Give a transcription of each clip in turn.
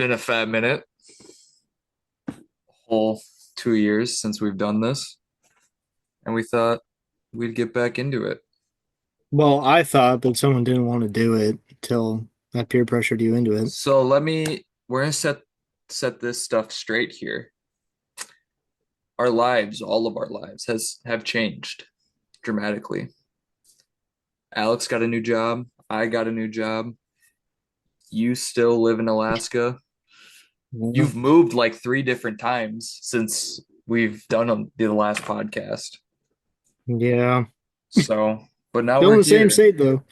been a fat minute, whole 2 years since we've done this, and we thought we'd get back into it. Well, I thought, but someone didn't want to do it until I peer pressured you into it. So we're gonna set this stuff straight here. Our lives, all of our lives, have changed dramatically. Alex got a new job. I got a new job. You still live in Alaska. Yeah. You've moved like 3 different times since we've done the last podcast. Yeah. So, but now Still we're in the same here, state though.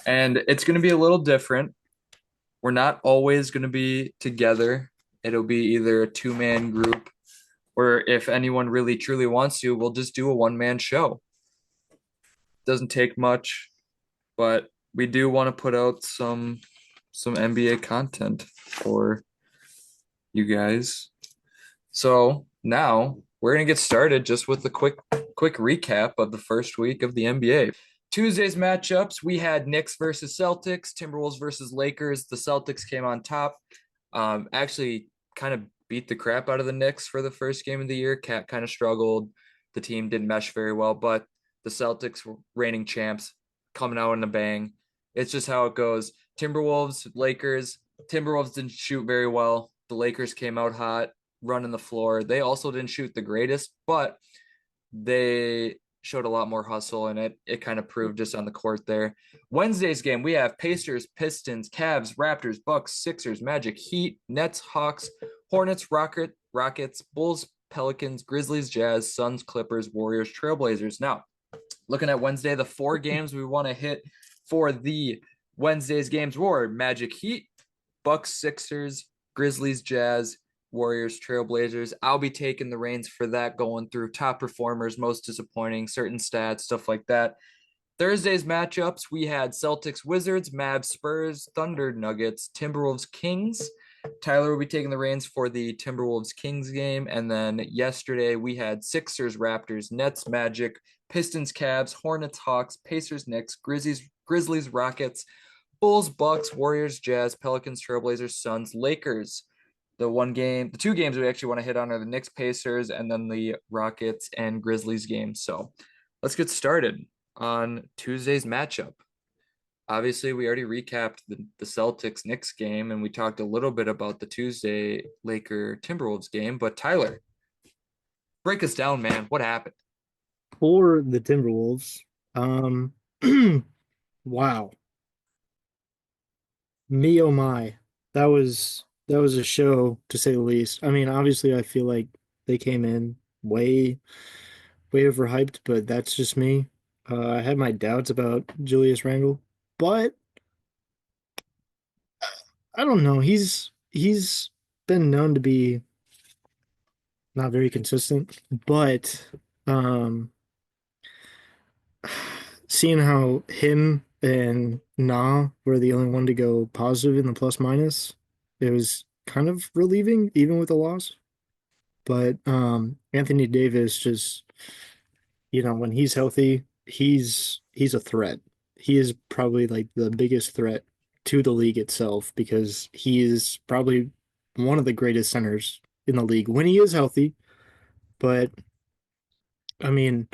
and it's going to be a little different. We're not always going to be together. It'll be either a two-man group, or if anyone really truly wants to, we'll just do a one-man show. Doesn't take much, but we do want to put out some NBA content for you guys. So now we're gonna get started just with a quick recap of the first week of the NBA. Tuesday's matchups, we had Knicks versus Celtics, Timberwolves versus Lakers. The Celtics came on top. Actually kind of beat the crap out of the Knicks for the first game of the year. Cat kind of struggled. The team didn't mesh very well, but the Celtics were reigning champs, coming out in a bang. It's just how it goes. Timberwolves, Lakers. Timberwolves didn't shoot very well. The Lakers came out hot, running the floor. They also didn't shoot the greatest, but they showed a lot more hustle, and it kind of proved just on the court there. Wednesday's game, we have Pacers, Pistons, Cavs, Raptors, Bucks, Sixers, Magic, Heat, Nets, Hawks, Hornets, Rockets, Bulls, Pelicans, Grizzlies, Jazz, Suns, Clippers, Warriors, Trailblazers. Now, looking at Wednesday, the 4 games we want to hit for the Wednesday's games were Magic, Heat, Bucks, Sixers, Grizzlies, Jazz, Warriors, Trailblazers. I'll be taking the reins for that, going through top performers, most disappointing, certain stats, stuff like that. Thursday's matchups, we had Celtics, Wizards, Mavs, Spurs, Thunder, Nuggets, Timberwolves, Kings. Tyler will be taking the reins for the Timberwolves Kings game. And then yesterday we had Sixers, Raptors, Nets, Magic, Pistons, Cavs, Hornets, Hawks, Pacers, Knicks, Grizzlies, Rockets, Bulls, Bucks, Warriors, Jazz, Pelicans, Trailblazers, Suns, Lakers. The 2 games we actually want to hit on are the Knicks, Pacers, and then the Rockets and Grizzlies game. So let's get started on Tuesday's matchup. Obviously, we already recapped the Celtics Knicks game, and we talked a little bit about the Tuesday Laker Timberwolves game. But Tyler, break us down, man. What happened? For the Timberwolves. Um wow. Me oh my. That was a show to say the least. I mean, obviously I feel like they came in way overhyped, but that's just me. I had my doubts about Julius Randle, but I don't know. He's been known to be not very consistent, but um seeing how him and Nah were the only one to go positive in the plus minus, it was kind of relieving, even with the loss. But Anthony Davis just, when he's healthy, he's a threat. He is probably like the biggest threat to the league itself because he is probably one of the greatest centers in the league when he is healthy. But I mean,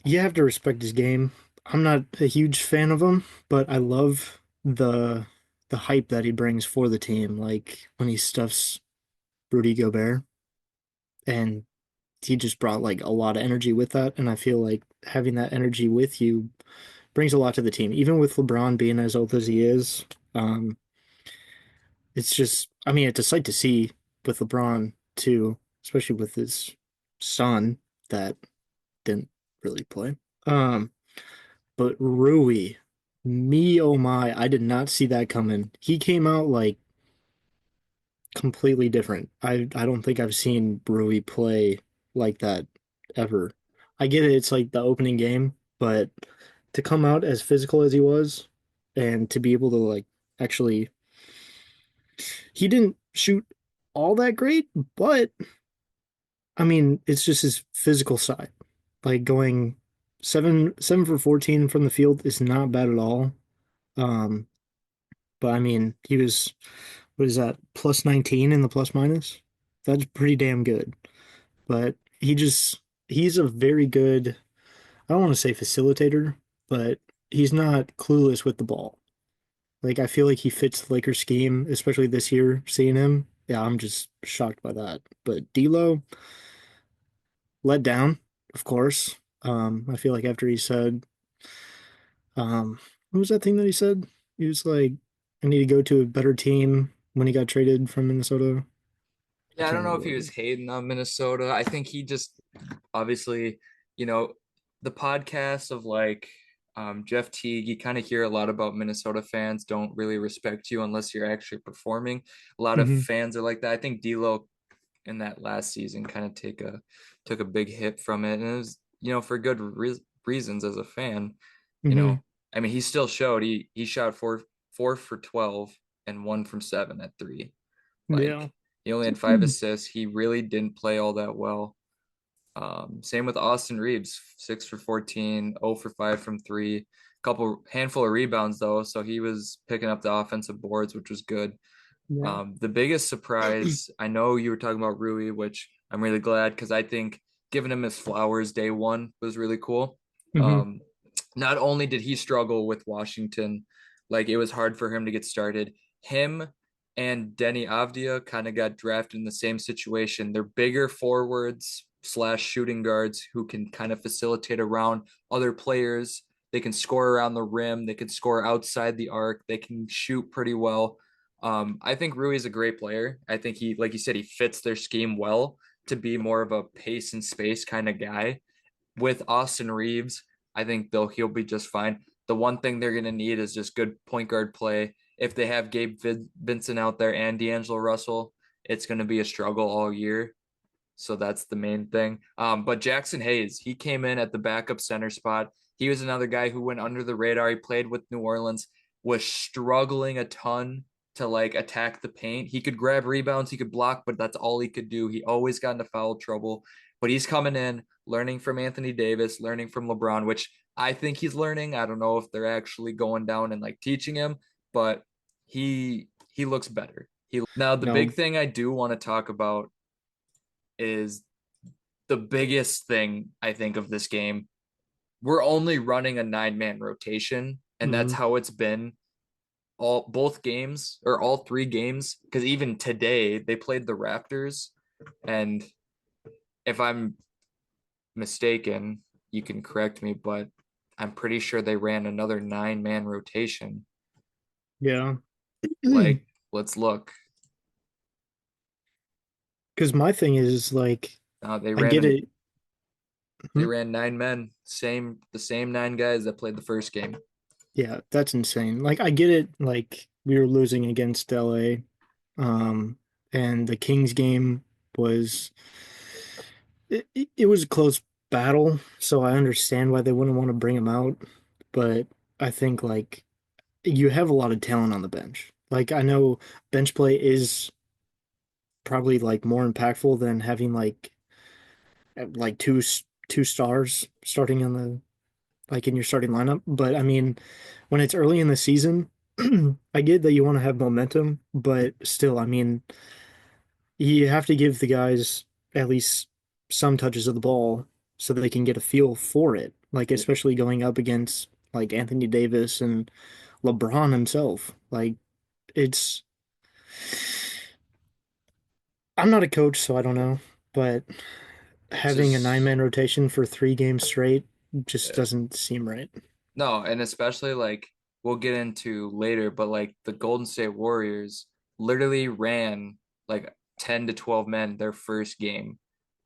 you have to respect his game. I'm not a huge fan of him, but I love the hype that he brings for the team. Like when he stuffs Rudy Gobert, and he just brought like a lot of energy with that. And I feel like having that energy with you brings a lot to the team. Even with LeBron being as old as he is, um, it's just, I mean, it's a sight to see with LeBron too, especially with his son that didn't really play. Um, But Rui, me oh my, I did not see that coming. He came out like completely different. I don't think I've seen Rui play like that ever. I get it, it's like the opening game, but to come out as physical as he was and to be able to like actually he didn't shoot all that great, but I mean, it's just his physical side. Like going seven for 14 from the field is not bad at all. Um, but I mean, he was, what is that, plus 19 in the plus minus? That's pretty damn good. But he's a very good, I don't want to say facilitator, but he's not clueless with the ball. Like, I feel like he fits the Lakers scheme, especially this year, seeing him. Yeah, I'm just shocked by that. But D'Lo let down, of course. I feel like after he said, what was that thing that he said? He was like, I need to go to a better team when he got traded from Minnesota. I Yeah, I can't don't know remember if what he it was was. hating on Minnesota. I think he just obviously, you know, the podcast of like Jeff Teague, you kind of hear a lot about Minnesota fans don't really respect you unless you're actually performing. A lot of Hmm. fans are like that. I think D'Lo in that last season kind of took a big hit from it, and it was for good reasons as a fan. You Hmm. know, I mean, he still showed he shot four for 12 and one from seven at three. Yeah. Like he only had five assists. He really didn't play all that well. Same with Austin Reeves, 6 for 14, 0 for 5 from three, couple handful of rebounds though, so he was picking up the offensive boards, which was good. Yeah. The biggest surprise, I know you were talking about Rui, which I'm really glad because I think giving him his flowers day one was really cool. Hmm. Um, Not only did he struggle with Washington, like it was hard for him to get started. Him and Denny Avdia kind of got drafted in the same situation. They're bigger forwards slash shooting guards who can kind of facilitate around other players. They can score around the rim. They can score outside the arc. They can shoot pretty well. I think Rui is a great player. I think he, like you said, he fits their scheme well to be more of a pace and space kind of guy. With Austin Reeves, I think though he'll be just fine. The one thing they're going to need is just good point guard play. If they have Gabe Vincent out there and D'Angelo Russell, it's going to be a struggle all year. So that's the main thing. But Jackson Hayes, he came in at the backup center spot. He was another guy who went under the radar. He played with New Orleans, was struggling a ton to like attack the paint. He could grab rebounds, he could block, but that's all he could do. He always got into foul trouble. But he's coming in, learning from Anthony Davis, learning from LeBron, which I think he's learning. I don't know if they're actually going down and like teaching him, but he looks better. He now the big No. thing I do want to talk about is the biggest thing I think of this game. We're only running a 9-man rotation, and that's Hmm. how it's been all both games or all three games. Because even today they played the Raptors, and if I'm mistaken, you can correct me, but I'm pretty sure they ran another 9-man rotation. Yeah. Like, let's look. Because my thing is like, Uh, they I ran get an, it. they Hmm? ran 9 men, the same 9 guys that played the first game. Yeah, that's insane. Like, I get it. Like, we were losing against LA. And the Kings game was it was a close battle, so I understand why they wouldn't want to bring him out. But I think like you have a lot of talent on the bench. Like I know bench play is probably like more impactful than having like two stars starting on the like in your starting lineup. But I mean, when it's early in the season, I get that you want to have momentum, but still, I mean, you have to give the guys at least some touches of the ball so that they can get a feel for it. Like especially going up against like Anthony Davis and LeBron himself. Like it's I'm not a coach, so I don't know, but It's having a just 9-man rotation for 3 games straight just yeah. doesn't seem right. No, and especially like we'll get into later, but like the Golden State Warriors literally ran like 10 to 12 men their first game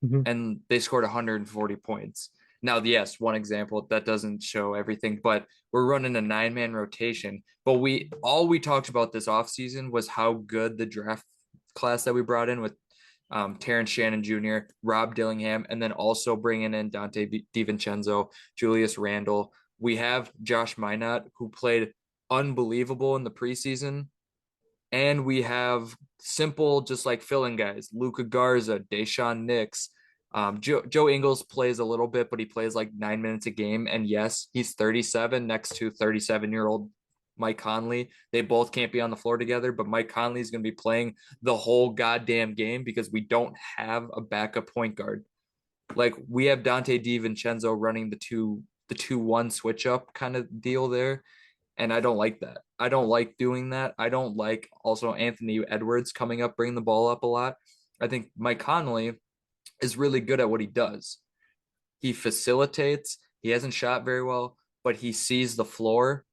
Hmm. and they scored 140 points. Now, yes, one example that doesn't show everything, but we're running a 9-man rotation. But we talked about this offseason was how good the draft class that we brought in with Terrence Shannon Jr., Rob Dillingham, and then also bringing in Dante DiVincenzo, Julius Randle. We have Josh Minot, who played unbelievable in the preseason. And we have simple, just like filling guys, Luka Garza, Deshaun Nix. Joe Ingles plays a little bit, but he plays like 9 minutes a game. And yes, he's 37 next to 37-year-old Mike Conley. They both can't be on the floor together, but Mike Conley is going to be playing the whole goddamn game because we don't have a backup point guard. Like we have Dante DiVincenzo running the 2-1 switch up kind of deal there. And I don't like that. I don't like doing that. I don't like also Anthony Edwards coming up, bringing the ball up a lot. I think Mike Conley is really good at what he does. He facilitates. He hasn't shot very well, but he sees the floor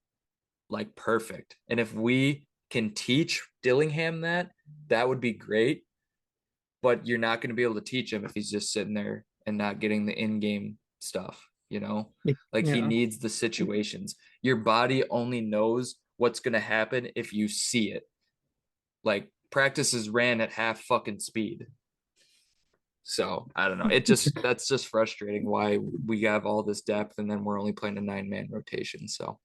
like perfect. And if we can teach Dillingham that, that would be great. But you're not going to be able to teach him if he's just sitting there and not getting the in-game stuff, you know? Like he Yeah, needs the situations. Your body only knows what's going to happen if you see it. Like practices ran at half fucking speed. So I don't know. It just that's just frustrating why we have all this depth and then we're only playing a 9-man rotation. So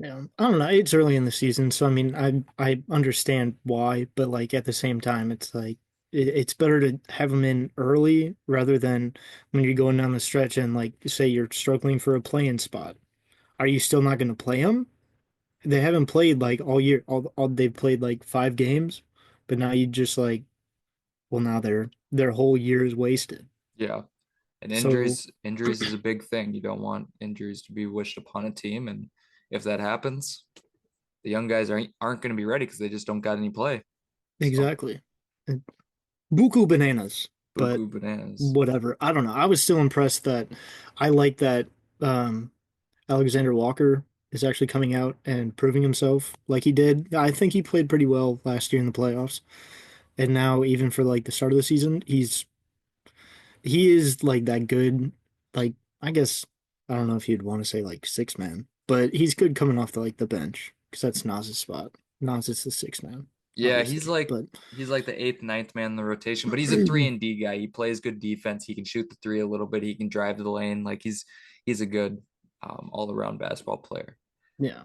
yeah. I don't know. It's early in the season, so I mean, I understand why, but like at the same time, it's like it's better to have them in early rather than when you're going down the stretch and like say you're struggling for a play-in spot. Are you still not going to play them? They haven't played like all year. All they've played like 5 games, but now you just like, well, now their whole year is wasted. yeah. And So injuries is a big thing. You don't want injuries to be wished upon a team. And if that happens, the young guys aren't going to be ready because they just don't got any play. So exactly, buku bananas, but buku bananas. whatever. I don't know. I was still impressed that I like that Alexander Walker is actually coming out and proving himself like he did. I think he played pretty well last year in the playoffs, and now even for like the start of the season, he is like that good. Like I guess I don't know if you'd want to say like six man, but he's good coming off the bench because that's Nas's spot. Nas is the six man, Yeah, obviously, but he's like the eighth, ninth man in the rotation, but he's a 3-and-D guy. He plays good defense. He can shoot the three a little bit. He can drive to the lane. Like he's a good all around basketball player. yeah.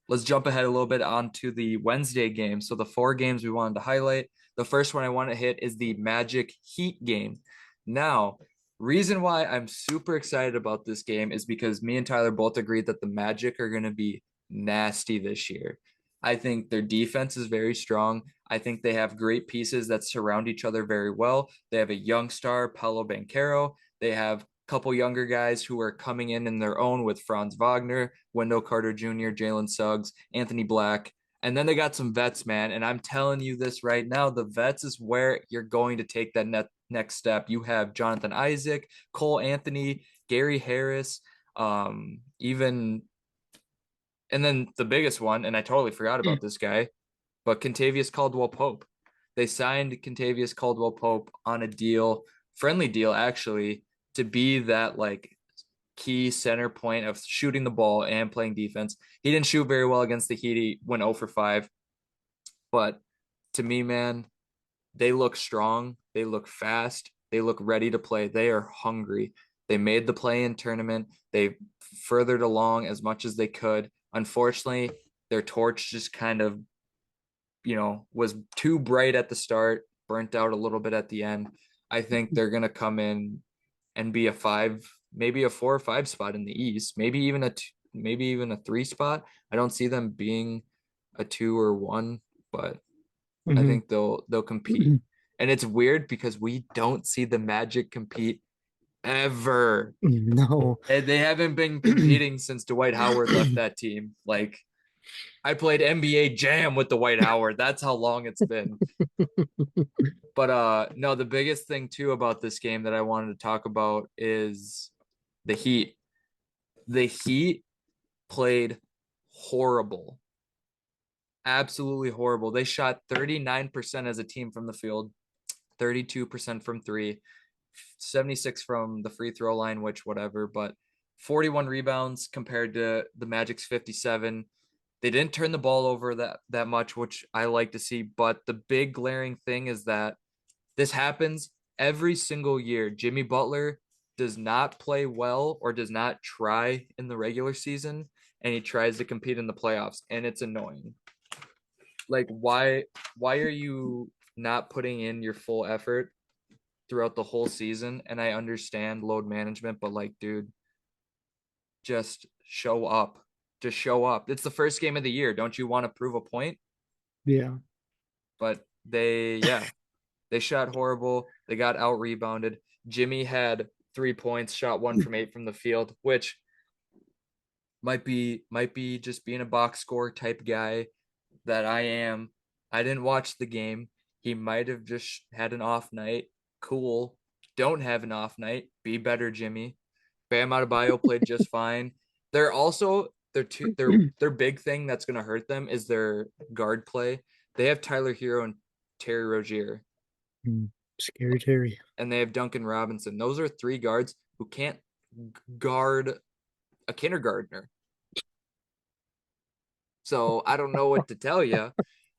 Let's jump ahead a little bit onto the Wednesday game. So the 4 games we wanted to highlight. The first one I want to hit is the Magic Heat game. Now, reason why I'm super excited about this game is because me and Tyler both agreed that the Magic are going to be nasty this year. I think their defense is very strong. I think they have great pieces that surround each other very well. They have a young star, Paolo Banchero. They have a couple younger guys who are coming in their own with Franz Wagner, Wendell Carter Jr., Jalen Suggs, Anthony Black. And then they got some vets, man. And I'm telling you this right now, the vets is where you're going to take that next step. You have Jonathan Isaac, Cole Anthony, Gary Harris, even and then the biggest one, and I totally forgot about this guy, but Kentavious Caldwell Pope. They signed Kentavious Caldwell Pope on a deal, friendly deal actually, to be that like key center point of shooting the ball and playing defense. He didn't shoot very well against the Heat. He went 0 for 5. But to me, man, they look strong. They look fast. They look ready to play. They are hungry. They made the play-in tournament. They furthered along as much as they could. Unfortunately, their torch just kind of, was too bright at the start, burnt out a little bit at the end. I think they're going to come in and be a 5, maybe a 4 or 5 spot in the East, maybe even a 3 spot. I don't see them being a 2 or 1, but I Mhm. think they'll compete. And it's weird because we don't see the Magic compete ever. No. And they haven't been competing since Dwight Howard left that team. Like I played NBA Jam with Dwight Howard. That's how long it's been. But no, the biggest thing too about this game that I wanted to talk about is the Heat. The Heat played horrible. Absolutely horrible. They shot 39% as a team from the field, 32% from three, 76 from the free throw line, which whatever, but 41 rebounds compared to the Magic's 57. They didn't turn the ball over that much, which I like to see, but the big glaring thing is that this happens every single year. Jimmy Butler does not play well or does not try in the regular season, and he tries to compete in the playoffs, and it's annoying. Like why are you not putting in your full effort throughout the whole season? And I understand load management, but like, dude, just show up. to show up. It's the first game of the year. Don't you want to prove a point? Yeah. But yeah, they shot horrible. They got out rebounded. Jimmy had 3 points, shot 1 from 8 from the field, which might be just being a box score type guy that I am. I didn't watch the game. He might have just had an off night. Cool. Don't have an off night. Be better, Jimmy. Bam Adebayo played just fine. They're also their big thing that's going to hurt them is their guard play. They have Tyler Hero and Terry Rozier, Scary Terry. and they have Duncan Robinson. Those are three guards who can't guard a kindergartner. So I don't know what to tell you.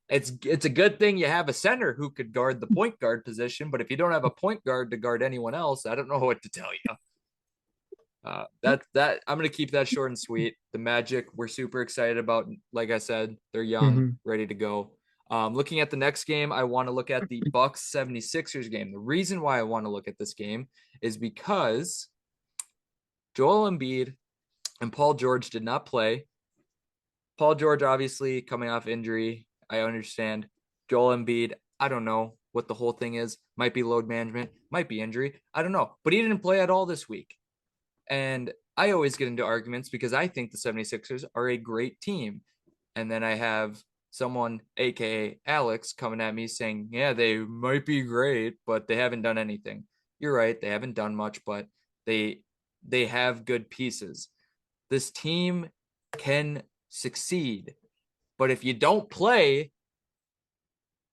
It's a good thing you have a center who could guard the point guard position, but if you don't have a point guard to guard anyone else, I don't know what to tell you. That I'm gonna keep that short and sweet. The Magic, we're super excited about. Like I said, they're young, Hmm. ready to go. Looking at the next game, I want to look at the Bucks 76ers game. The reason why I want to look at this game is because Joel Embiid and Paul George did not play. Paul George obviously coming off injury. I understand. Joel Embiid, I don't know what the whole thing is. Might be load management, might be injury. I don't know. But he didn't play at all this week. And I always get into arguments because I think the 76ers are a great team. And then I have someone, aka Alex, coming at me saying, yeah, they might be great, but they haven't done anything. You're right, they haven't done much, but they they have good pieces. This team can succeed. But if you don't play,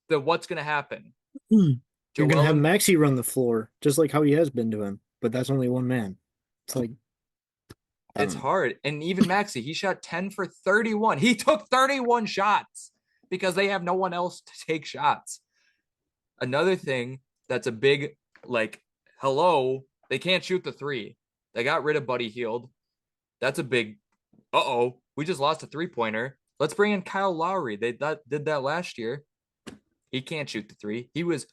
then what's going to happen? You're gonna Joel, have Maxi run the floor, just like how he has been doing, but that's only one man. It's like I it's don't know. hard. And even Maxi, he shot 10 for 31. He took 31 shots because they have no one else to take shots. Another thing that's a big, like, hello, they can't shoot the three. They got rid of Buddy Hield. That's a big, uh-oh, we just lost a three-pointer. Let's bring in Kyle Lowry. Did that last year. He can't shoot the three. He was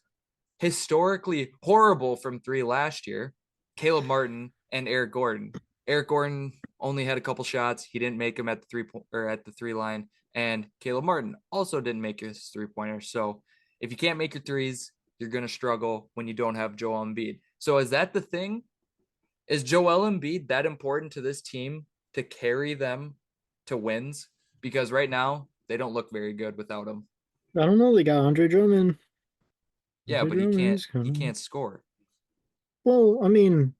historically horrible from three last year. Caleb Martin and Eric Gordon. Eric Gordon only had a couple shots. He didn't make them at the three line, and Caleb Martin also didn't make his 3 pointer. So if you can't make your threes, you're gonna struggle when you don't have Joel Embiid. So is that the thing? Is Joel Embiid that important to this team to carry them to wins? Because right now they don't look very good without him. I don't know. They got Andre Drummond. Yeah, Andre but he Drummond can't is he coming. can't score. Well, I mean,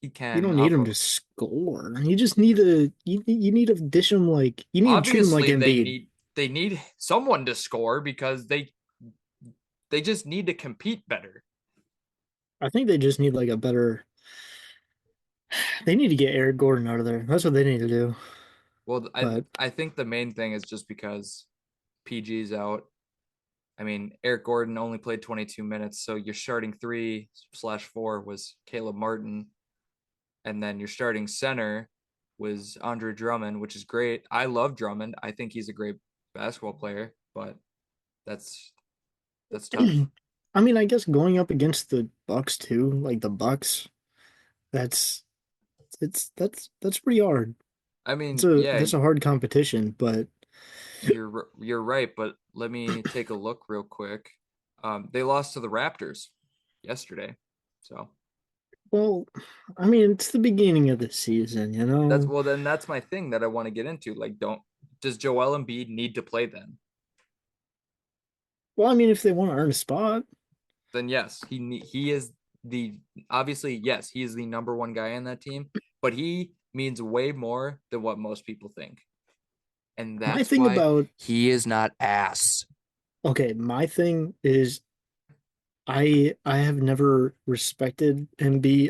He you can don't need off him of to score. You just need to you need to dish him like you need to treat him like obviously Embiid. they need someone to score because they just need to compete better. I think they just need like a better. They need to get Eric Gordon out of there. That's what they need to do. Well, But I think the main thing is just because PG's out. I mean, Eric Gordon only played 22 minutes, so your starting 3/4 was Caleb Martin, and then your starting center was Andre Drummond, which is great. I love Drummond. I think he's a great basketball player, but that's that's tough. I mean, I guess going up against the Bucks too, like the Bucks, that's that's pretty hard. I mean, yeah, That's a hard competition, but you're right, but let me take a look real quick. They lost to the Raptors yesterday, so well, I mean, it's the beginning of the season, you that's know. well. Then that's my thing that I want to get into. Like, don't does Joel Embiid need to play then? Well, I mean, if they want to earn a spot, Then yes, he is the obviously yes he is the number one guy on that team, but he means way more than what most people think, and my that's thing why about he is not ass. okay, my thing is I have never respected Embiid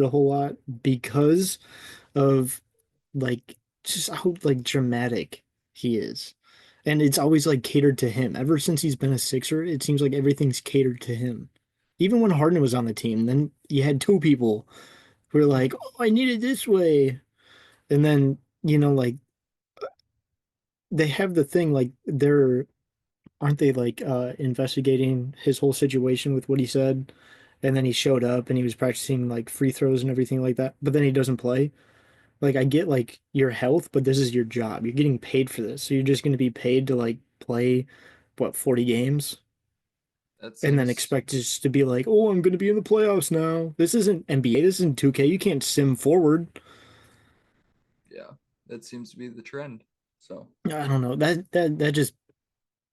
a whole lot because of like just how like dramatic he is. And it's always like catered to him. Ever since he's been a Sixer, it seems like everything's catered to him. Even when Harden was on the team, then you had two people who were like, "Oh, I need it this way," and then like they have the thing like they're aren't they like investigating his whole situation with what he said, and then he showed up and he was practicing like free throws and everything like that, but then he doesn't play. Like I get like your health, but this is your job. You're getting paid for this. So you're just going to be paid to like play what 40 games That and then seems, expect us to be like, "Oh, I'm going to be in the playoffs now." This isn't NBA, this isn't 2K. You can't sim forward. yeah, that seems to be the trend. So, I don't know. That just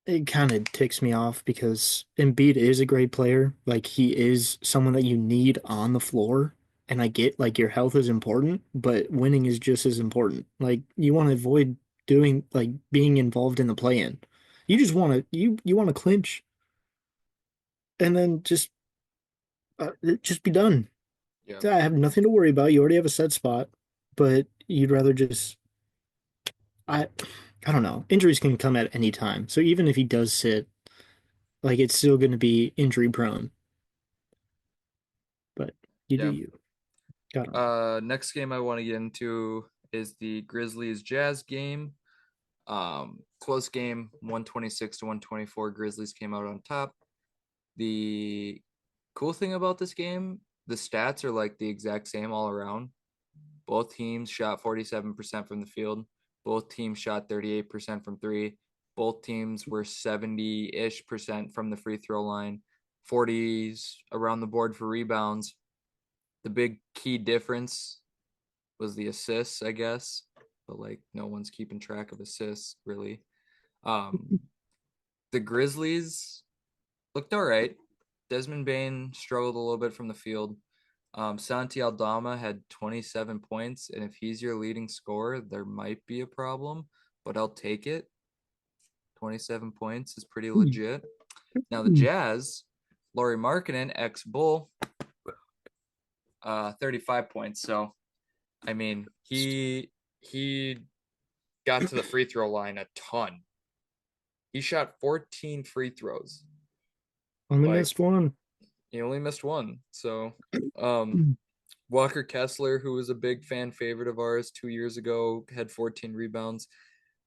it kind of ticks me off because Embiid is a great player. Like he is someone that you need on the floor. And I get like your health is important, but winning is just as important. Like you want to avoid doing like being involved in the play-in. You just want to you want to clinch and then just be done. yeah, I have nothing to worry about. You already have a set spot, but you'd rather just I I don't know. Injuries can come at any time. So even if he does sit, like it's still going to be injury prone. But you do yeah. you. I don't know. Next game I want to get into is the Grizzlies Jazz game. Close game, 126 to 124. Grizzlies came out on top. The cool thing about this game, the stats are like the exact same all around. Both teams shot 47% from the field. Both teams shot 38% from three. Both teams were 70-ish percent from the free throw line, 40s around the board for rebounds. The big key difference was the assists, I guess, but like no one's keeping track of assists really. Um, the Grizzlies looked all right. Desmond Bain struggled a little bit from the field. Santi Aldama had 27 points, and if he's your leading scorer, there might be a problem, but I'll take it. 27 points is pretty legit. Now the Jazz, Laurie Markkinen, ex-Bull, 35 points. So I mean, he got to the free throw line a ton. He shot 14 free throws. Only Like missed one. he only missed one. So um Walker Kessler, who was a big fan favorite of ours 2 years ago, had 14 rebounds.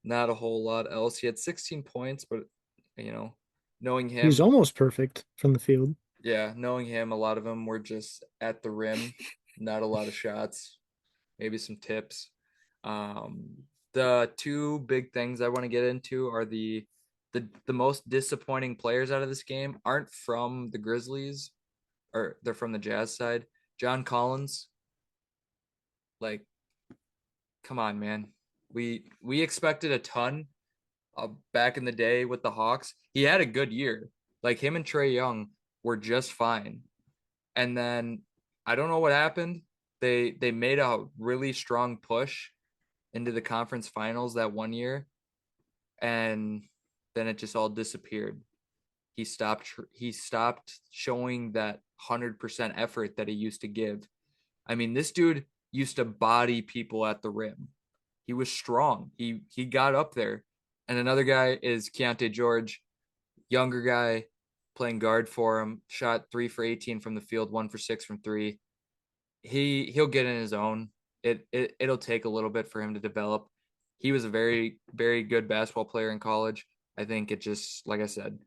Not a whole lot else. He had 16 points, but you know, knowing He was him, almost perfect from the field. yeah, knowing him, a lot of them were just at the rim, not a lot of shots, maybe some tips. The two big things I want to get into are the most disappointing players out of this game aren't from the Grizzlies, or they're from the Jazz side. John Collins, like, come on, man. We expected a ton back in the day with the Hawks. He had a good year. Like him and Trae Young were just fine. And then I don't know what happened. They made a really strong push into the conference finals that one year, and then it just all disappeared. He stopped showing that 100% effort that he used to give. I mean, this dude used to body people at the rim. He was strong. He got up there. And another guy is Keontae George, younger guy playing guard for him, shot 3 for 18 from the field, 1 for 6 from 3. He'll get in his own. It'll take a little bit for him to develop. He was a very very good basketball player in college. I think it just like I said,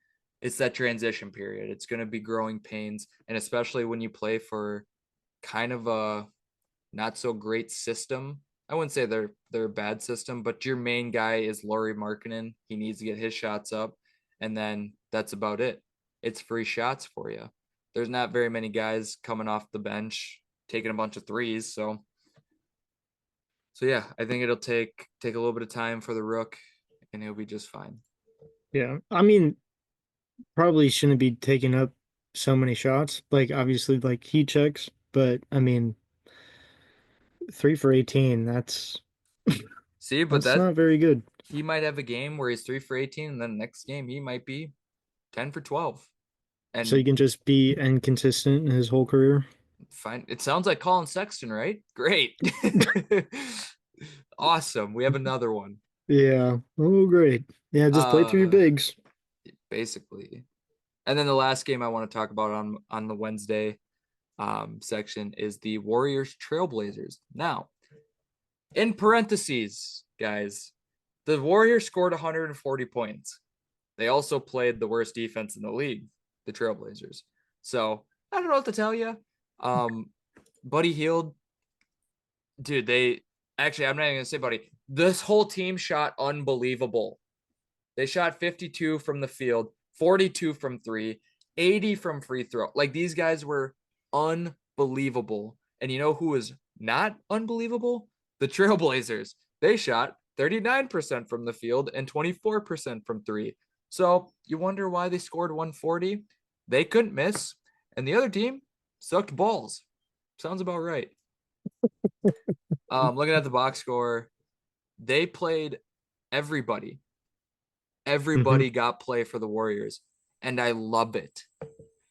it's that transition period. It's going to be growing pains, and especially when you play for kind of a not so great system. I wouldn't say they're a bad system, but your main guy is Laurie Markkinen. He needs to get his shots up, and then that's about it. It's free shots for you. There's not very many guys coming off the bench taking a bunch of threes, so yeah, I think it'll take a little bit of time for the Rook, and he'll be just fine. Yeah. I mean, probably shouldn't be taking up so many shots. Like obviously like heat checks, but I mean 3 for 18, See, but that's that not very good. he might have a game where he's 3 for 18, and then the next game he might be 10 for 12. So you And can just be inconsistent in his whole career. fine. It sounds like Colin Sexton, right? Great. Awesome. We have another one. Yeah. Oh, great. Yeah, just play through your Uh bigs. Basically. And then the last game I want to talk about on the Wednesday section is the Warriors Trailblazers. Now, in parentheses, guys, the Warriors scored 140 points. They also played the worst defense in the league, the Trailblazers. So I don't know what to tell you. Buddy Hield, dude, Actually, I'm not even gonna say buddy. This whole team shot unbelievable. They shot 52 from the field, 42 from three, 80 from free throw. Like these guys were unbelievable. And you know who was not unbelievable? The Trailblazers. They shot 39% from the field and 24% from three. So you wonder why they scored 140? They couldn't miss. And the other team sucked balls. Sounds about right. Looking at the box score, they played everybody. Hmm. Everybody got play for the Warriors, and I love it.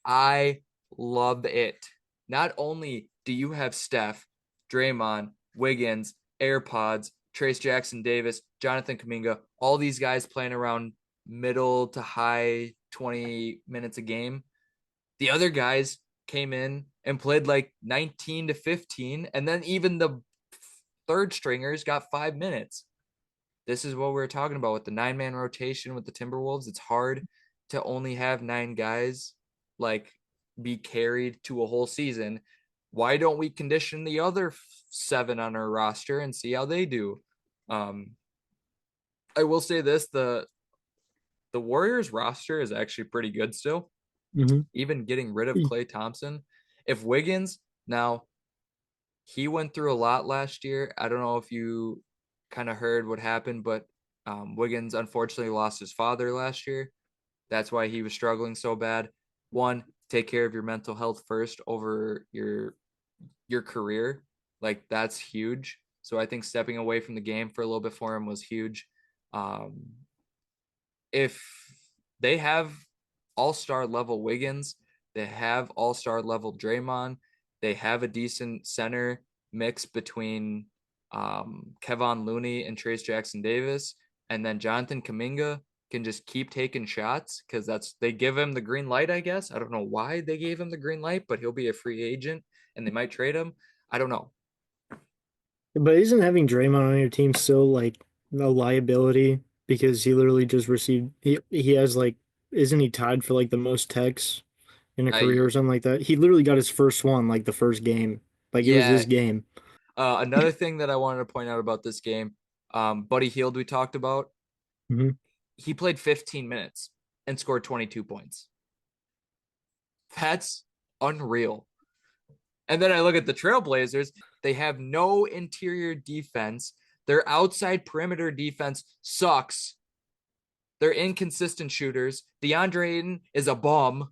I love it. Not only do you have Steph, Draymond, Wiggins, AirPods, Trace Jackson Davis, Jonathan Kuminga, all these guys playing around middle to high 20 minutes a game. The other guys came in and played like 19 to 15, and then even the third stringers got 5 minutes. This is what we are talking about with the 9 man rotation with the Timberwolves. It's hard to only have 9 guys like be carried to a whole season. Why don't we condition the other 7 on our roster and see how they do? Um, I will say this: the Warriors roster is actually pretty good still. Hmm. Even getting rid of Klay Thompson, if Wiggins now he went through a lot last year. I don't know if you kind of heard what happened, but Wiggins unfortunately lost his father last year. That's why he was struggling so bad. One, take care of your mental health first over your career. Like that's huge. So I think stepping away from the game for a little bit for him was huge. Um, if they have all-star level Wiggins, they have all-star level Draymond, they have a decent center mix between Kevon Looney and Trace Jackson Davis, and then Jonathan Kuminga can just keep taking shots because that's they give him the green light, I guess. I don't know why they gave him the green light, but he'll be a free agent and they might trade him. I don't know. But isn't having Draymond on your team still like a liability because he literally just received he has like isn't he tied for like the most techs in a career I or something like that? He literally got his first one like the first game. Like it was Yeah. his game. Another thing that I wanted to point out about this game, Buddy Hield, we talked about, Hmm. he played 15 minutes and scored 22 points. That's unreal. And then I look at the Trailblazers, they have no interior defense. Their outside perimeter defense sucks. They're inconsistent shooters. DeAndre Ayton is a bum.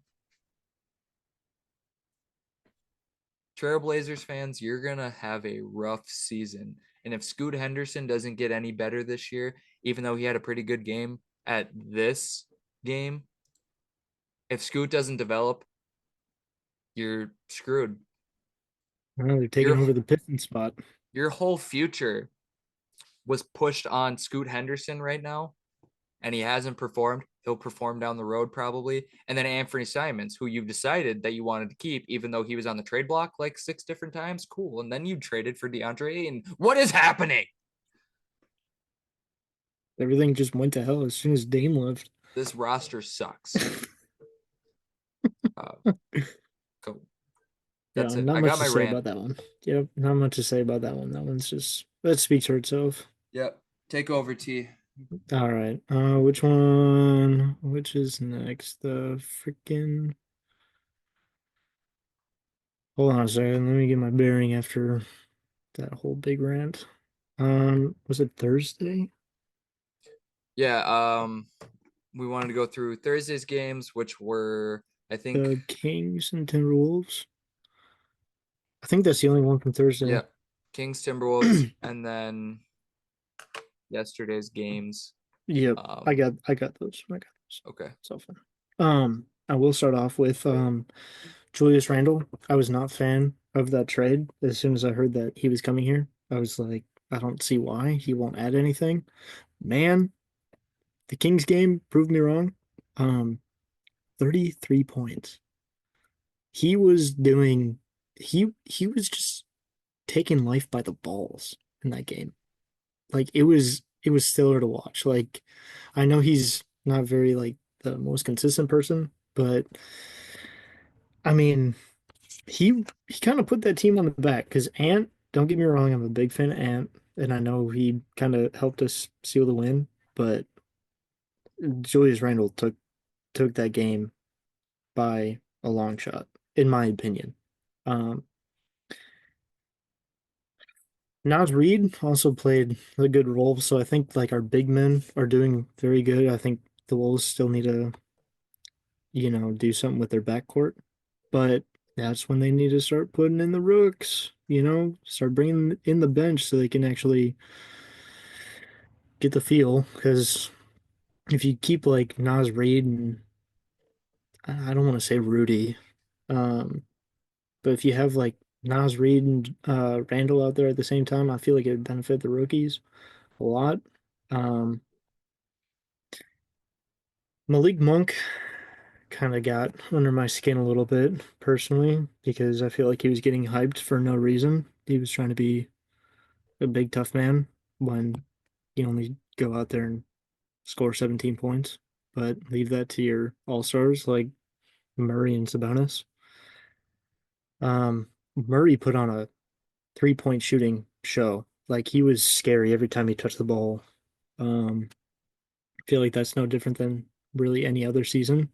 Trailblazers fans, you're going to have a rough season. And if Scoot Henderson doesn't get any better this year, even though he had a pretty good game at this game, if Scoot doesn't develop, you're screwed. Well, they're taking Your over the Pistons spot. your whole future was pushed on Scoot Henderson right now, and he hasn't performed. He'll perform down the road probably. And then Anthony Simons, who you've decided that you wanted to keep, even though he was on the trade block like 6 different times. Cool. And then you traded for DeAndre Ayton. What is happening? Everything just went to hell as soon as Dame left. This roster sucks. Uh, cool. Yeah, That's it. not I much got to my say rant. about that one. Yep, not much to say about that one. That one's just that speaks for itself. Yep. Take over, T. All right. Which one? Which is next? The freaking. Hold on a second. Let me get my bearing after that whole big rant. Was it Thursday? Yeah. We wanted to go through Thursday's games, which were, I think, The Kings and Timberwolves. I think that's the only one from Thursday. yeah, Kings, Timberwolves, and then yesterday's games. Yep, I Um, got I got those. I got those. okay. So fun. I will start off with Julius Randle. I was not a fan of that trade. As soon as I heard that he was coming here, I was like, I don't see why he won't add anything. Man, the Kings game proved me wrong. Um, 33 points. He was doing he was just taking life by the balls in that game. Like it was stellar to watch. Like I know he's not very like the most consistent person, but I mean, he kind of put that team on the back because Ant, don't get me wrong, I'm a big fan of Ant. and I know he kind of helped us seal the win, but Julius Randle took that game by a long shot, in my opinion. Um, Naz Reid also played a good role, so I think like our big men are doing very good. I think the Wolves still need to, do something with their backcourt, but that's when they need to start putting in the rooks, start bringing in the bench so they can actually get the feel. Because if you keep like Naz Reid and I don't want to say Rudy, um, but if you have like Naz Reid and Randall out there at the same time, I feel like it would benefit the rookies a lot. Um, Malik Monk kind of got under my skin a little bit personally because I feel like he was getting hyped for no reason. He was trying to be a big tough man when you only go out there and score 17 points, but leave that to your all-stars like Murray and Sabonis. Murray put on a three-point shooting show. Like he was scary every time he touched the ball. I feel like that's no different than really any other season.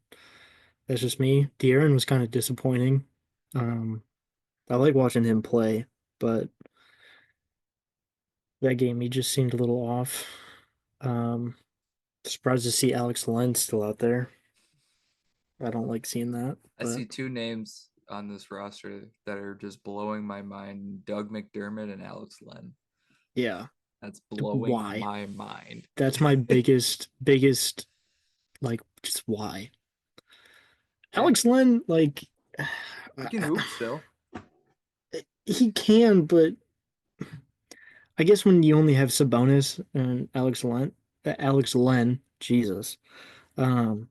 That's just me. De'Aaron was kind of disappointing. Um, I like watching him play, but that game he just seemed a little off. Um, Surprised to see Alex Len still out there. I don't like seeing that, I but see two names on this roster that are just blowing my mind: Doug McDermott and Alex Len. yeah, That's blowing why? my mind. That's my biggest like just why. Yeah, Alex Len, like he can hoop still. he can, but I guess when you only have Sabonis and Alex Len, Jesus, um,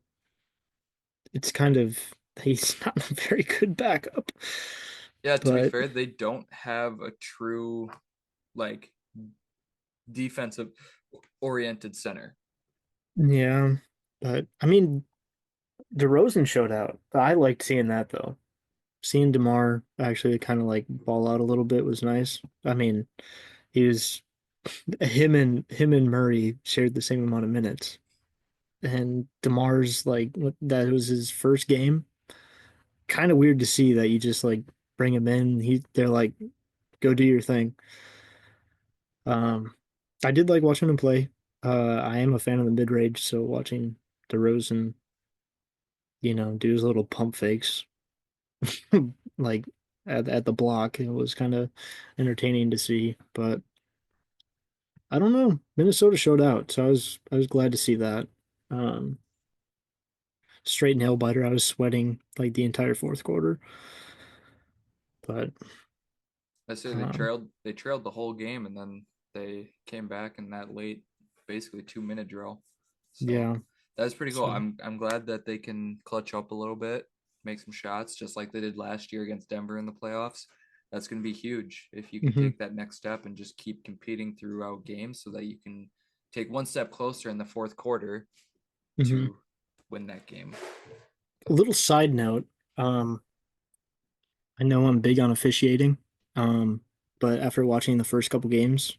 it's kind of he's not a very good backup. Yeah, to be But fair, they don't have a true like defensive oriented center. yeah, but I mean, DeRozan showed out. I liked seeing that though. Seeing DeMar actually kind of like ball out a little bit was nice. I mean, he was him and Murray shared the same amount of minutes, and DeMar's like that was his first game. Kind of weird to see that you just like bring him in. They're like, go do your thing. Um, I did like watching him play. I am a fan of the mid range, so watching DeRozan, do his little pump fakes like at the block, it was kind of entertaining to see. But I don't know. Minnesota showed out, so I was glad to see that. Um, Straight nail biter. I was sweating like the entire fourth quarter, but I say um, they trailed the whole game and then they came back in that late, basically 2 minute drill. So yeah. that's pretty cool. So I'm glad that they can clutch up a little bit, make some shots, just like they did last year against Denver in the playoffs. That's going to be huge if you can hmm take that next step and just keep competing throughout games so that you can take one step closer in the fourth quarter hmm to win that game. A little side note. Um, I know I'm big on officiating, but after watching the first couple games,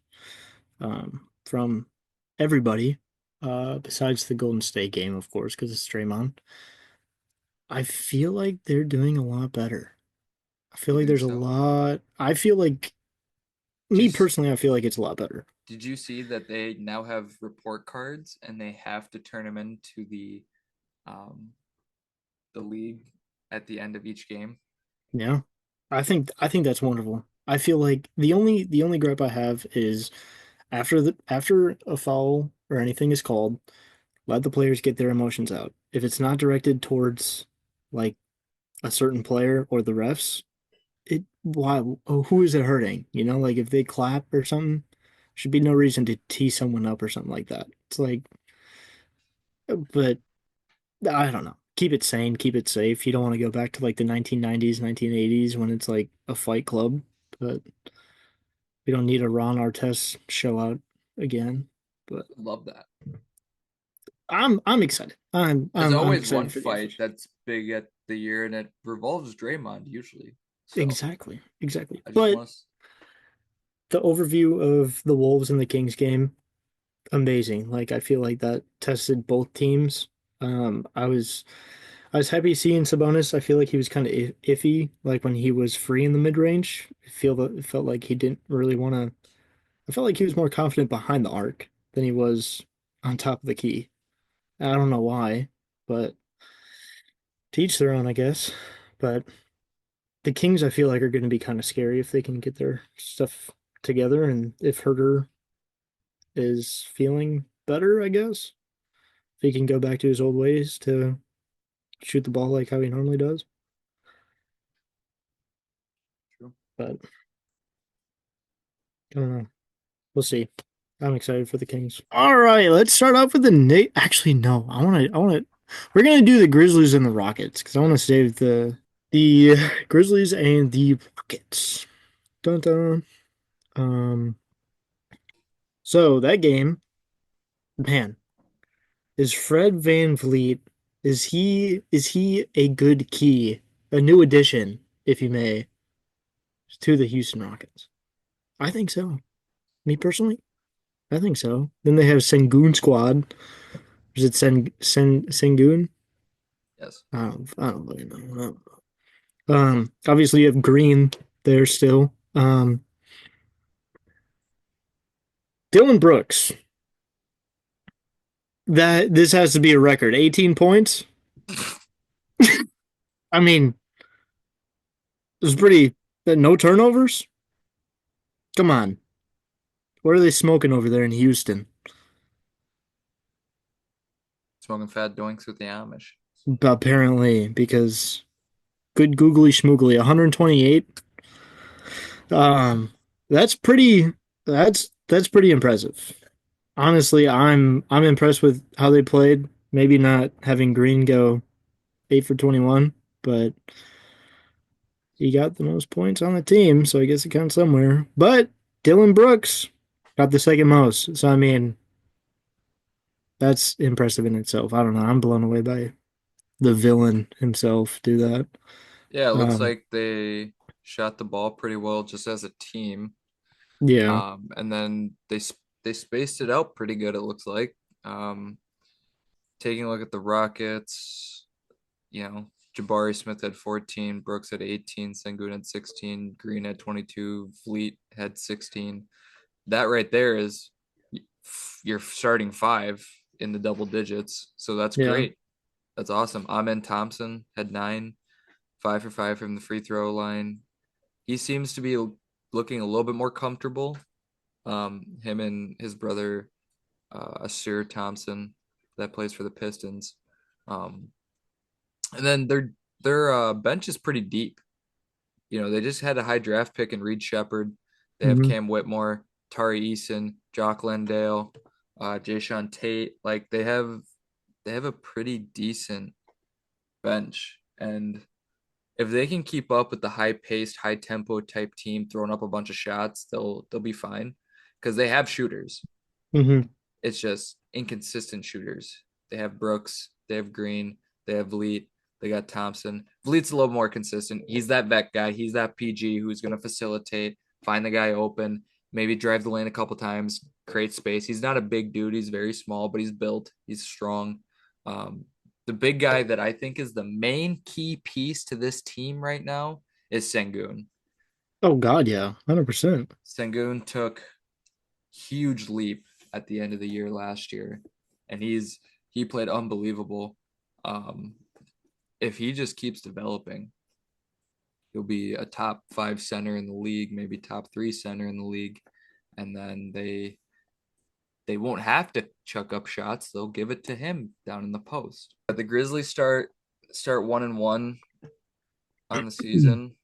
from everybody, besides the Golden State game, of course, because it's Draymond, I feel like they're doing a lot better. I feel You like think there's a so? lot. I feel like, Do me you, personally, I feel like it's a lot better. did you see that they now have report cards and they have to turn them into um, the league at the end of each game? Yeah. I think that's wonderful. I feel like the only gripe I have is after a foul or anything is called, let the players get their emotions out. If it's not directed towards like a certain player or the refs, it why who is it hurting? Like if they clap or something, should be no reason to tee someone up or something like that. It's like, but I don't know. Keep it sane, keep it safe. You don't want to go back to like the 1990s, 1980s when it's like a fight club, but we don't need a Ron Artest show out again. But Love that. I'm excited. I'm There's I'm I'm always one excited for the fight official. that's big at the year, and it revolves Draymond usually. So Exactly. I just But want to. the overview of the Wolves and the Kings game, amazing. Like I feel like that tested both teams. I was happy seeing Sabonis. I feel like he was kind of iffy, like when he was free in the mid range. It felt like he didn't really want to. I felt like he was more confident behind the arc than he was on top of the key. I don't know why, but to each their own, I guess. But the Kings, I feel like, are going to be kind of scary if they can get their stuff together, and if Herter is feeling better, I guess. If he can go back to his old ways to shoot the ball like how he normally does. True. But I don't know. We'll see. I'm excited for the Kings. All right, let's start off with the Knicks. Actually, no. I want to. We're gonna do the Grizzlies and the Rockets because I want to save the Grizzlies and the Rockets. Dun dun. Um. So that game, man, is Fred Van Vliet. Is he a good key, a new addition, if you may, to the Houston Rockets? I think so. Me personally, I think so. Then they have Sengun squad. Is it Sengun? Yes. I don't really know. Obviously you have Green there still. Dylan Brooks. That this has to be a record. 18 points. I mean, it was pretty. No turnovers. Come on, what are they smoking over there in Houston? Smoking fat doinks with the Amish. Apparently, because good googly schmoogly, 128. Um, that's pretty. That's pretty impressive. Honestly, I'm impressed with how they played. Maybe not having Green go 8 for 21, but he got the most points on the team, so I guess it counts somewhere. But Dylan Brooks got the second most. So I mean, that's impressive in itself. I don't know. I'm blown away by the villain himself do that. Yeah, it looks Um, like they shot the ball pretty well just as a team. yeah. And then they spaced it out pretty good, it looks like. Um, Taking a look at the Rockets, Jabari Smith had 14, Brooks had 18, Sengun had 16, Green had 22, Fleet had 16. That right there is your starting five in the double digits. So that's Yeah. great. That's awesome. Amen Thompson had 9, 5 for 5 from the free throw line. He seems to be looking a little bit more comfortable. Him and his brother, Asir Thompson, that plays for the Pistons. Um, and then their bench is pretty deep. They just had a high draft pick in Reed Shepard. They have Hmm. Cam Whitmore, Tari Eason, Jock Landale, Jayshawn Tate. Like they have a pretty decent bench. And if they can keep up with the high paced, high tempo type team throwing up a bunch of shots, they'll be fine. Because they have shooters. Hmm. It's just inconsistent shooters. They have Brooks, they have Green, they have Vliet, they got Thompson. Vliet's a little more consistent. He's that vet guy. He's that PG who's going to facilitate, find the guy open, maybe drive the lane a couple times, create space. He's not a big dude. He's very small, but he's built. He's strong. Um, the big guy that I think is the main key piece to this team right now is Sengun. Oh God, yeah. 100%. Sengun took huge leap at the end of the year last year, and he played unbelievable. Um, if he just keeps developing, he'll be a top 5 center in the league, maybe top 3 center in the league, and then they won't have to chuck up shots. They'll give it to him down in the post. The Grizzlies start 1-1 on the season.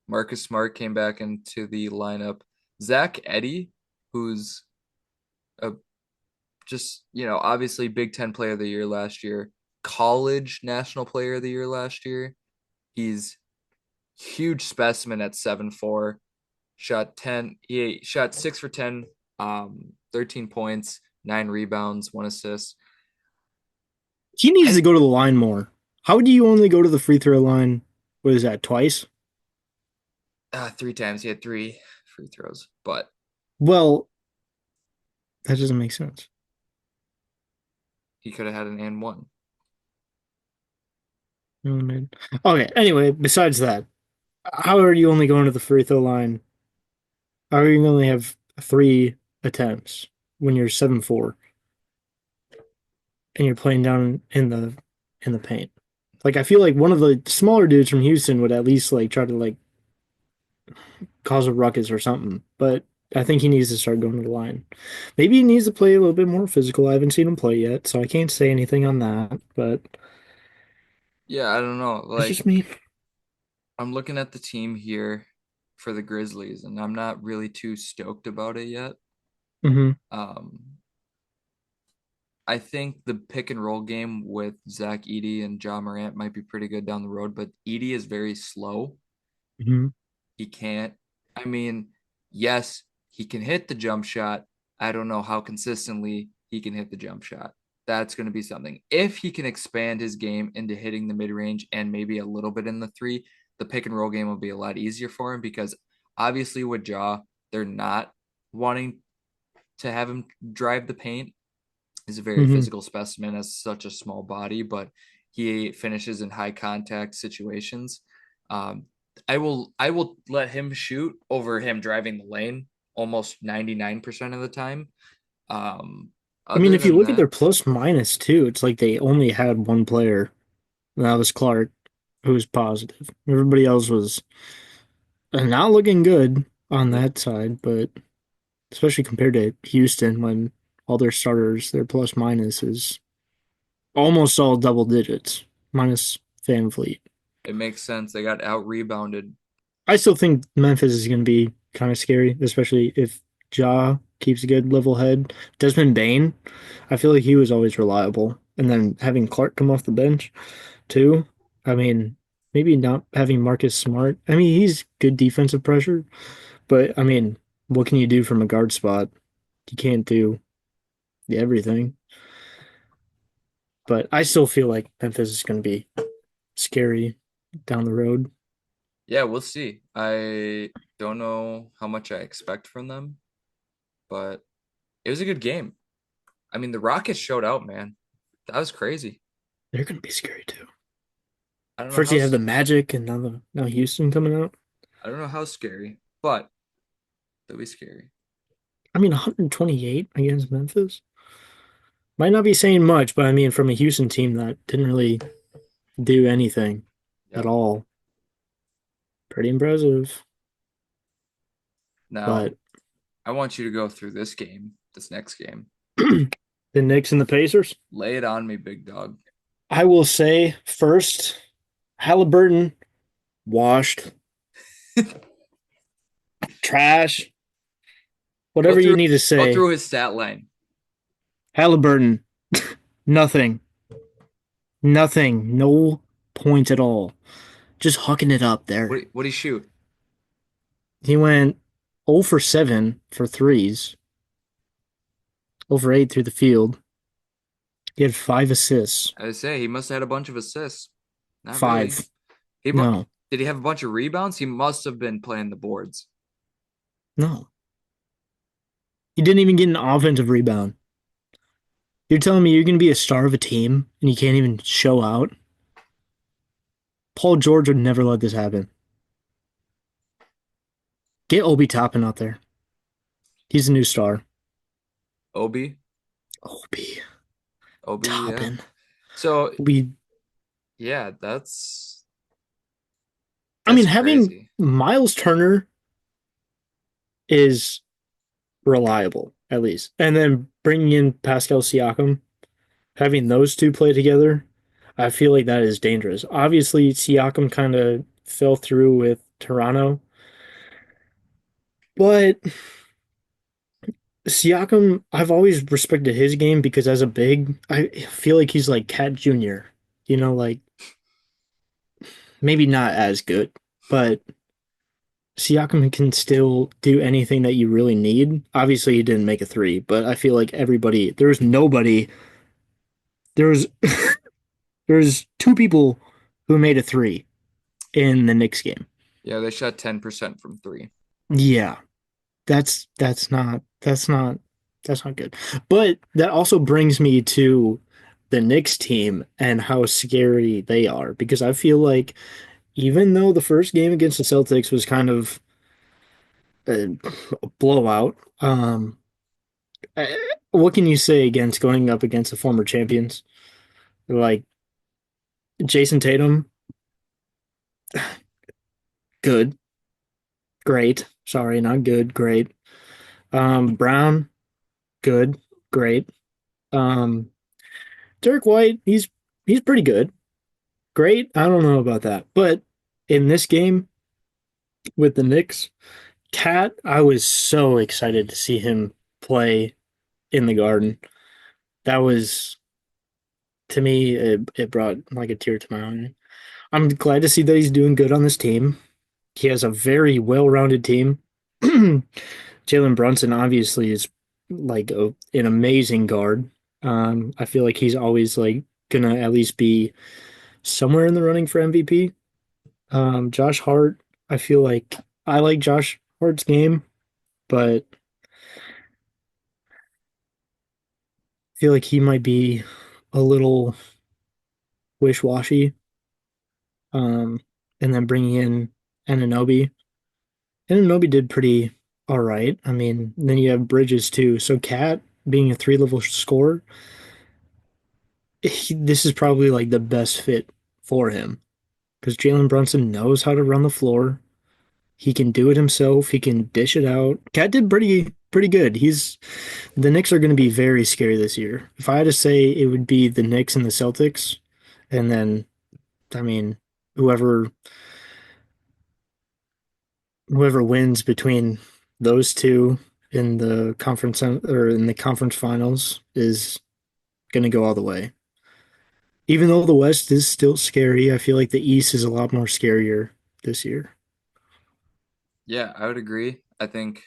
Marcus Smart came back into the lineup. Zach Edey, who's a just, obviously Big Ten Player of the Year last year, college National Player of the Year last year. He's huge specimen at 7'4". He shot 6 for 10, 13 points, 9 rebounds, 1 assist. He needs to And go to the line more. How do you only go to the free throw line? What is that, twice? Three times he had three free throws, but Well, that doesn't make sense. he could have had an and one. Okay, anyway, besides that, how are you only going to the free throw line? How are you only have three attempts when you're 7'4" and you're playing down in the paint? Like I feel like one of the smaller dudes from Houston would at least like try to like cause a ruckus or something. But I think he needs to start going to the line. Maybe he needs to play a little bit more physical. I haven't seen him play yet, so I can't say anything on that. But Yeah, I don't know. that's Like just me. I'm looking at the team here for the Grizzlies, and I'm not really too stoked about it yet. Hmm. Um, I think the pick and roll game with Zach Edey and John Morant might be pretty good down the road, but Edey is very slow. Hmm. He can't. I mean, yes, he can hit the jump shot. I don't know how consistently he can hit the jump shot. That's going to be something. If he can expand his game into hitting the mid range and maybe a little bit in the three, the pick and roll game will be a lot easier for him because obviously with Jaw, they're not wanting to have him drive the paint. He's a very Hmm. physical specimen as such a small body, but he finishes in high contact situations. Um, I will let him shoot over him driving the lane almost 99% of the time. Um, I mean, Other if you than look at their that, plus minus too, it's like they only had one player, and that was Clark, who was positive. Everybody else was not looking good on yeah, that side, but especially compared to Houston, when all their starters, their plus minus is almost all double digits, minus Van Fleet. it makes sense. They got out rebounded. I still think Memphis is going to be kind of scary, especially if Ja keeps a good level head. Desmond Bain, I feel like he was always reliable. And then having Clark come off the bench, too. I mean, maybe not having Marcus Smart. I mean, he's good defensive pressure, but I mean, what can you do from a guard spot? You can't do everything. But I still feel like Memphis is going to be scary down the road. Yeah, we'll see. I don't know how much I expect from them, but it was a good game. I mean, the Rockets showed out, man. That was crazy. They're going to be scary too. I don't know First how you have the Magic, and now Houston coming out. I don't know how scary, but they'll be scary. I mean, 128 against Memphis might not be saying much, but I mean, from a Houston team that didn't really do anything at Yep. all, pretty impressive. Now, But I want you to go through this game, this next game. the Knicks and the Pacers, Lay it on me, big dog. I will say first, Halliburton washed, trash, Go whatever you through need to go say. through his stat line. Halliburton, nothing, nothing, no points at all. Just hucking it up there. What do he shoot? He went 0 for 7 for threes, 0 for 8 through the field. He had 5 assists. I would say he must have had a bunch of assists. Not really. 5. He mu- No, did he have a bunch of rebounds? He must have been playing the boards. no. He didn't even get an offensive rebound. You're telling me you're going to be a star of a team and you can't even show out? Paul George would never let this happen. Get Obi Toppin out there. He's a new star. Obi, Obi Obi, yeah. Toppin. So Obi. yeah, that's I mean, that's having crazy. Miles Turner is reliable, at least. And then bringing in Pascal Siakam, having those two play together, I feel like that is dangerous. Obviously, Siakam kind of fell through with Toronto, but Siakam, I've always respected his game because as a big, I feel like he's like Cat Jr. Like maybe not as good, but Siakam can still do anything that you really need. Obviously, he didn't make a three, but I feel like there's nobody, there's there's two people who made a three in the Knicks game. Yeah, they shot 10% from three. Yeah, that's not good. But that also brings me to the Knicks team and how scary they are because I feel like even though the first game against the Celtics was kind of a blowout, what can you say against going up against the former champions? Like Jason Tatum, good, great. Sorry, not good, great. Brown, good, great. Um, Derek White, he's pretty good. Great. I don't know about that. But in this game with the Knicks, Cat, I was so excited to see him play in the Garden. That was to me it brought like a tear to my eye. I'm glad to see that he's doing good on this team. He has a very well-rounded team. Jalen Brunson obviously is like an amazing guard. I feel like he's always like gonna at least be somewhere in the running for MVP. Josh Hart, I feel like I like Josh Hart's game, but I feel like he might be a little wish-washy. Um, and then bringing in Anunoby. Anunoby did pretty all right. I mean, then you have Bridges too. So Cat being a three-level scorer, this is probably like the best fit for him because Jalen Brunson knows how to run the floor. He can do it himself. He can dish it out. Cat did pretty good. He's The Knicks are going to be very scary this year. If I had to say, it would be the Knicks and the Celtics, and then I mean whoever whoever wins between those two in the conference or in the conference finals is going to go all the way. Even though the West is still scary, I feel like the East is a lot more scarier this year. Yeah, I would agree. I think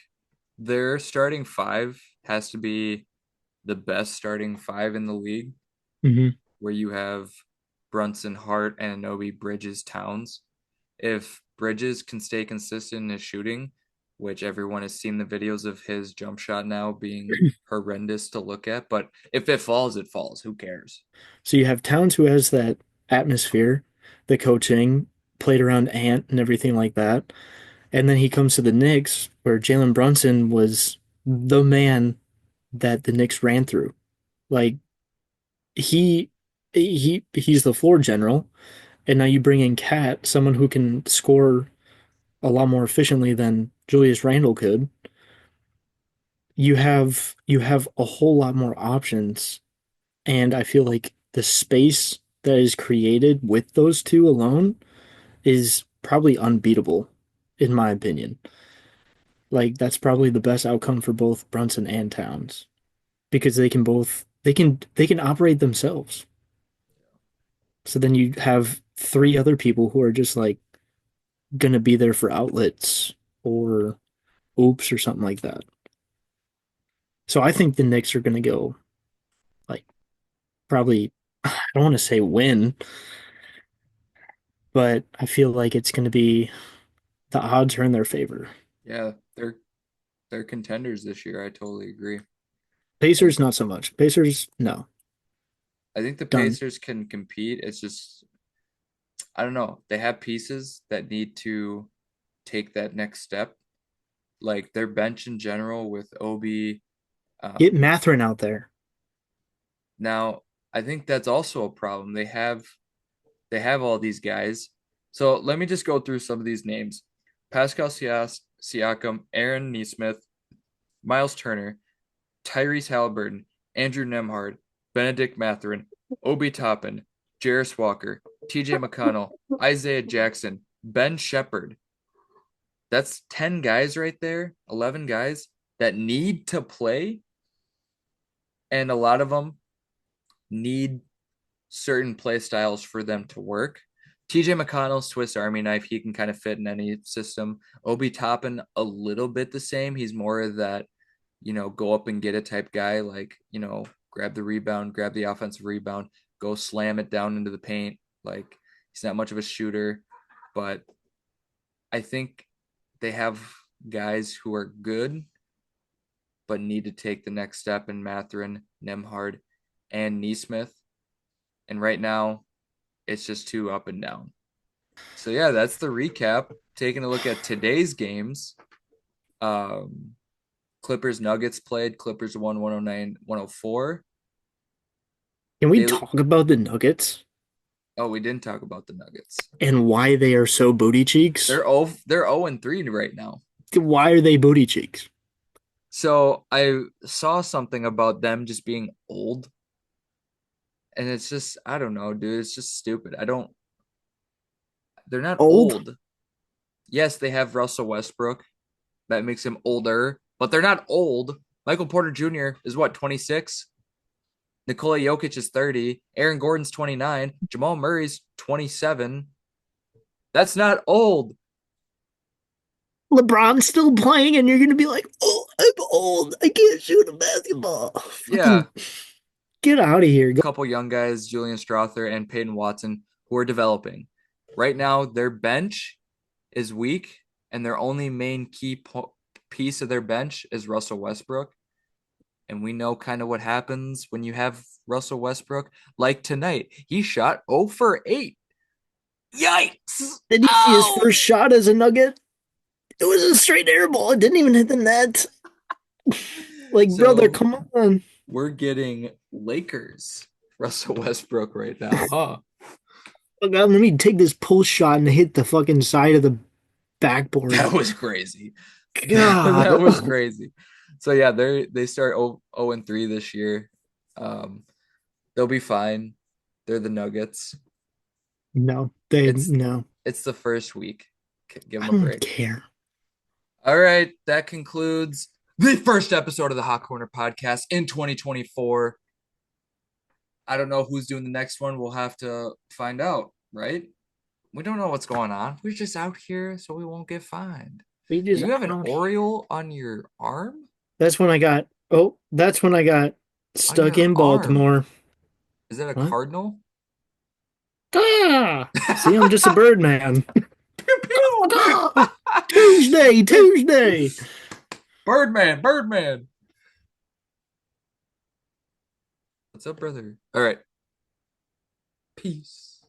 their starting five has to be the best starting five in the league, Hmm. where you have Brunson, Hart, and Anunoby, Bridges, Towns. If Bridges can stay consistent in his shooting, which everyone has seen the videos of his jump shot now being horrendous to look at, but if it falls, it falls. Who cares? So you have Towns who has that atmosphere, the coaching, played around Ant and everything like that. And then he comes to the Knicks, where Jalen Brunson was the man that the Knicks ran through. Like he he's the floor general, and now you bring in Cat, someone who can score a lot more efficiently than Julius Randle could. You have a whole lot more options, and I feel like the space that is created with those two alone is probably unbeatable, in my opinion. Like that's probably the best outcome for both Brunson and Towns because they can operate themselves. So then you have three other people who are just like gonna be there for outlets or oops or something like that. So I think the Knicks are gonna go like probably I don't want to say win, but I feel like it's gonna be the odds are in their favor. Yeah, they're contenders this year. I totally agree. Pacers And not so much. Pacers no. I think the Done. Pacers can compete. It's just I don't know. They have pieces that need to take that next step. Like their bench in general with Obi. Get Um, Matherin out there. Now, I think that's also a problem. They have all these guys. So let me just go through some of these names: Pascal Siakam, Aaron Nesmith, Miles Turner, Tyrese Halliburton, Andrew Nemhard, Benedict Mathurin, Obi Toppin, Jarris Walker, T.J. McConnell, Isaiah Jackson, Ben Shepherd. That's 10 guys right there, 11 guys that need to play, and a lot of them need certain play styles for them to work. TJ McConnell's Swiss Army knife, he can kind of fit in any system. Obi Toppin, a little bit the same. He's more of that, go up and get it type guy, like, grab the rebound, grab the offensive rebound, go slam it down into the paint. Like, he's not much of a shooter, but I think they have guys who are good, but need to take the next step in Mathurin, Nemhard, and Neesmith. And right now, it's just too up and down. So yeah, that's the recap. Taking a look at today's games. Um, Clippers Nuggets played. Clippers won 109-104. Can we They talk about the Nuggets Oh, we didn't talk about the Nuggets. and why they are so booty cheeks? They're 0-3 right now. Why are they booty cheeks? So I saw something about them just being old. And it's just, I don't know, dude. It's just stupid. They're not Old? old. Yes, they have Russell Westbrook. That makes him older, but they're not old. Michael Porter Jr. is what, 26? Nikola Jokic is 30. Aaron Gordon's 29. Jamal Murray's 27. That's not old. LeBron's still playing, and you're gonna be like, "Oh, I'm old. I can't shoot a basketball." Yeah. Fucking get out of here. A couple young guys, Julian Strother and Peyton Watson, who are developing. Right now, their bench is weak, and their only main piece of their bench is Russell Westbrook. And we know kind of what happens when you have Russell Westbrook. Like tonight, he shot 0 for 8. Yikes! Did you see his Ow! first shot as a Nugget? It was a straight air ball. It didn't even hit the net. Like, brother, So come on. we're getting Lakers Russell Westbrook right now, huh? Oh, God, let me take this pull shot and hit the fucking side of the backboard. That was crazy. God. That was crazy. So yeah, they start 0-3 this year. They'll be fine. They're the Nuggets. No, It's no. it's the first week. Give I them a don't break. care. All right, that concludes the first episode of the Hot Corner podcast in 2024. I don't know who's doing the next one. We'll have to find out, right? We don't know what's going on. We're just out here so we won't get fined. We Do just you have an out. Oriole on your arm? That's when I got. Oh, that's when I got On stuck your in arm. Baltimore. Is that a What? cardinal? Ah! See, I'm just a bird man. Pew pew. Tuesday, Tuesday. Birdman, Birdman. What's up, brother? All right. Peace.